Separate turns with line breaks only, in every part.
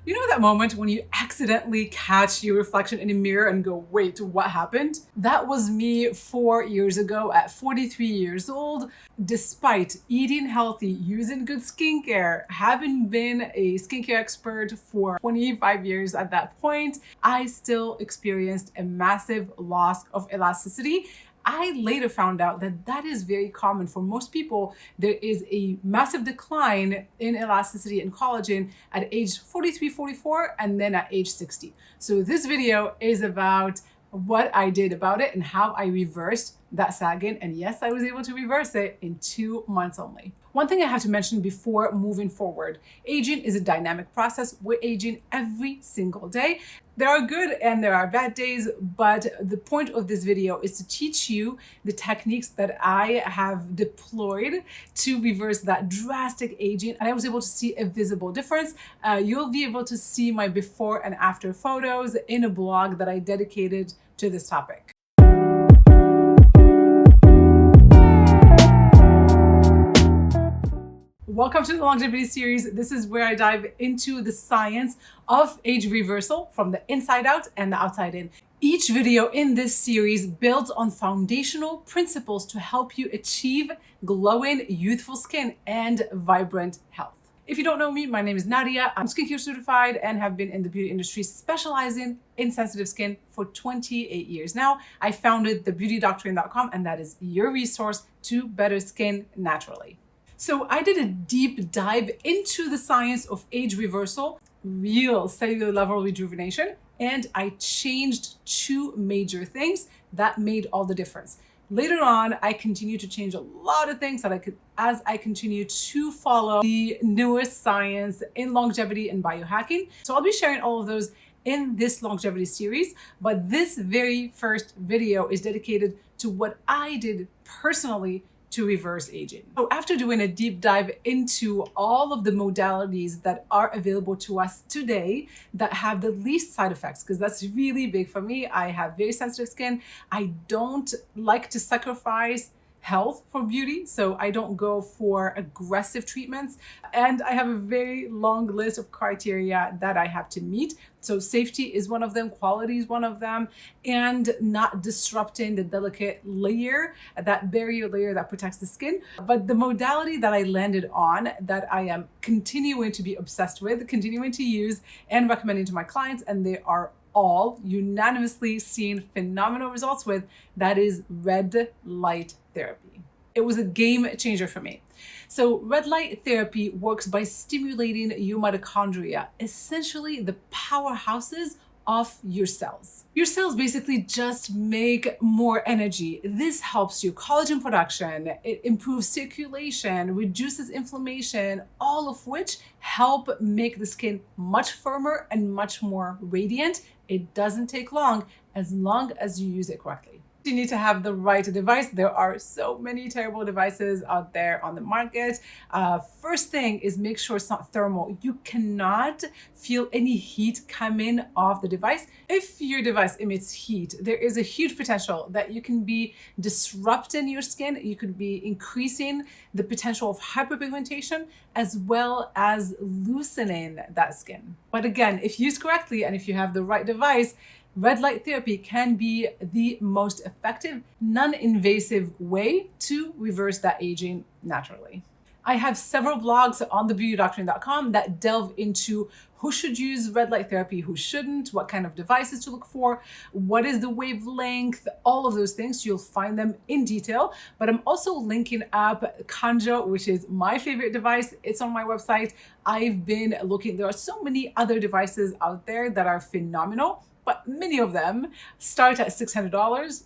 You know that moment when you accidentally catch your reflection in a mirror and go, wait, what happened? That was me 4 years ago at 43 years old. Despite eating healthy, using good skincare, having been a skincare expert for 25 years at that point, I still experienced a massive loss of elasticity. I later found out that that is very common for most people. There is a massive decline in elasticity and collagen at age 43, 44, and then at age 60. So this video is about what I did about it and how I reversed that sagging. And yes, I was able to reverse it in 2 months only. One thing I have to mention before moving forward, aging is a dynamic process. We're aging every single day. There are good and there are bad days, but the point of this video is to teach you the techniques that I have deployed to reverse that drastic aging. And I was able to see a visible difference. You'll be able to see my before and after photos in a blog that I dedicated to this topic. Welcome to the longevity series. This is where I dive into the science of age reversal from the inside out and the outside in. Each video in this series builds on foundational principles to help you achieve glowing, youthful skin and vibrant health. If you don't know me, my name is Nadia. I'm skincare certified and have been in the beauty industry specializing in sensitive skin for 28 years now. I founded TheBeautyDoctrine.com, and that is your resource to better skin naturally. So I did a deep dive into the science of age reversal, real cellular level rejuvenation, and I changed two major things that made all the difference. Later on, I continue to change a lot of things as I continue to follow the newest science in longevity and biohacking. So I'll be sharing all of those in this longevity series, but this very first video is dedicated to what I did personally to reverse aging. So after doing a deep dive into all of the modalities that are available to us today that have the least side effects, because that's really big for me. I have very sensitive skin. I don't like to sacrifice health for beauty, so I don't go for aggressive treatments. And I have a very long list of criteria that I have to meet. So safety is one of them, quality is one of them, and not disrupting the delicate layer, that barrier layer that protects the skin. But the modality that I landed on, that I am continuing to be obsessed with, continuing to use and recommending to my clients, and they are all unanimously seeing phenomenal results with, that is red light therapy. It was a game changer for me. So red light therapy works by stimulating your mitochondria, essentially the powerhouses of your cells. Your cells basically just make more energy. This helps your collagen production, it improves circulation, reduces inflammation, all of which help make the skin much firmer and much more radiant. It doesn't take long as you use it correctly. You need to have the right device. There are so many terrible devices out there on the market. First thing is make sure it's not thermal. You cannot feel any heat coming off the device. If your device emits heat, there is a huge potential that you can be disrupting your skin. You could be increasing the potential of hyperpigmentation as well as loosening that skin. But again, if used correctly and if you have the right device, red light therapy can be the most effective, non-invasive way to reverse that aging naturally. I have several blogs on TheBeautyDoctrine.com that delve into who should use red light therapy, who shouldn't, what kind of devices to look for, what is the wavelength, all of those things. You'll find them in detail. But I'm also linking up Kanjo, which is my favorite device. It's on my website. I've been looking. There are so many other devices out there that are phenomenal, but many of them start at $600.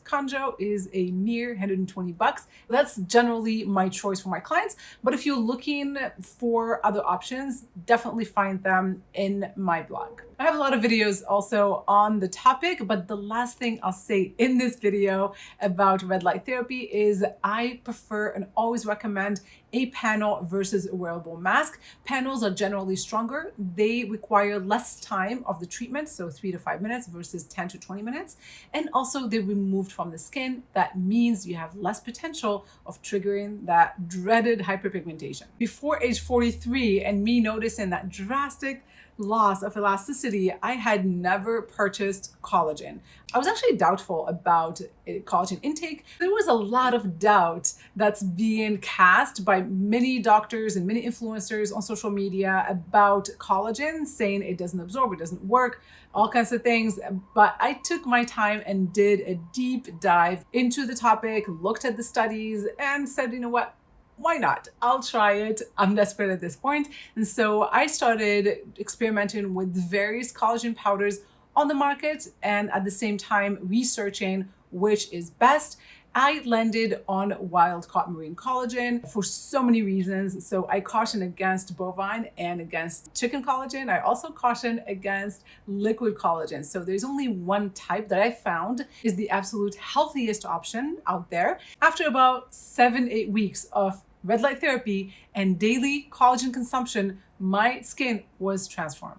Kanjo is a mere $120. That's generally my choice for my clients. But if you're looking for other options, definitely find them in my blog. I have a lot of videos also on the topic, but the last thing I'll say in this video about red light therapy is I prefer and always recommend a panel versus a wearable mask. Panels are generally stronger. They require less time of the treatment, so 3 to 5 minutes versus 10 to 20 minutes. And also they're removed from the skin. That means you have less potential of triggering that dreaded hyperpigmentation. Before age 43 and me noticing that drastic loss of elasticity, I had never purchased collagen. I was actually doubtful about collagen intake. There was a lot of doubt that's being cast by many doctors and many influencers on social media about collagen, saying it doesn't absorb, it doesn't work, all kinds of things. But I took my time and did a deep dive into the topic, looked at the studies, and said, you know what? Why not? I'll try it. I'm desperate at this point. And so I started experimenting with various collagen powders on the market and at the same time researching which is best. I landed on wild caught marine collagen for so many reasons. So I caution against bovine and against chicken collagen. I also caution against liquid collagen. So there's only one type that I found is the absolute healthiest option out there. After about 7-8 weeks of red light therapy and daily collagen consumption, my skin was transformed.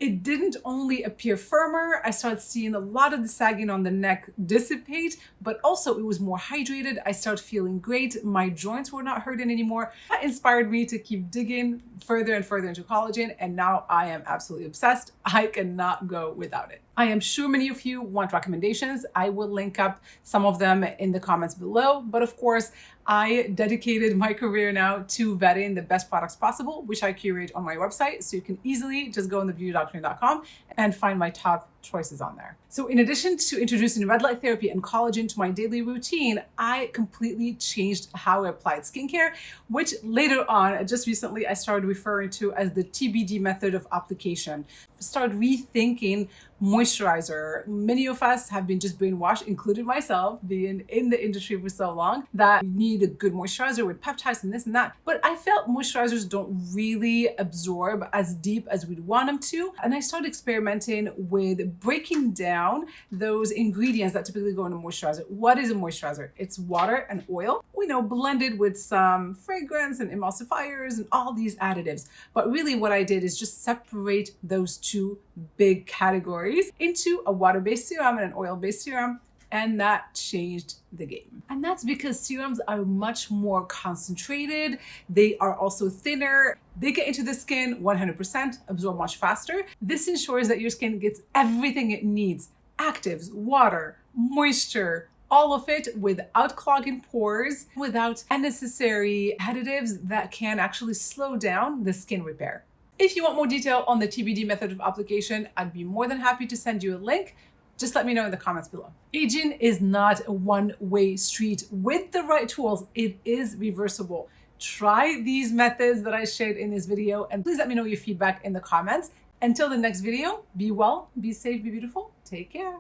It didn't only appear firmer, I started seeing a lot of the sagging on the neck dissipate, but also it was more hydrated. I started feeling great. My joints were not hurting anymore. That inspired me to keep digging further and further into collagen, and now I am absolutely obsessed. I cannot go without it. I am sure many of you want recommendations. I will link up some of them in the comments below, but of course, I dedicated my career now to vetting the best products possible, which I curate on my website. So you can easily just go on thebeautydoctrine.com and find my top choices on there. So in addition to introducing red light therapy and collagen to my daily routine, I completely changed how I applied skincare, which later on, just recently, I started referring to as the TBD method of application. Started rethinking moisturizer. Many of us have been just brainwashed, including myself, being in the industry for so long, that you need a good moisturizer with peptides and this and that. But I felt moisturizers don't really absorb as deep as we'd want them to. And I started experimenting with breaking down those ingredients that typically go in a moisturizer. What is a moisturizer? It's water and oil, we know, blended with some fragrance and emulsifiers and all these additives. But really what I did is just separate those two big categories into a water-based serum and an oil-based serum. And that changed the game. And that's because serums are much more concentrated. They are also thinner. They get into the skin 100%, absorb much faster. This ensures that your skin gets everything it needs: actives, water, moisture, all of it without clogging pores, without unnecessary additives that can actually slow down the skin repair. If you want more detail on the TBD method of application, I'd be more than happy to send you a link. Just let me know in the comments below. Aging is not a one-way street. With the right tools, it is reversible. Try these methods that I shared in this video, and please let me know your feedback in the comments. Until the next video, be well, be safe, be beautiful. Take care.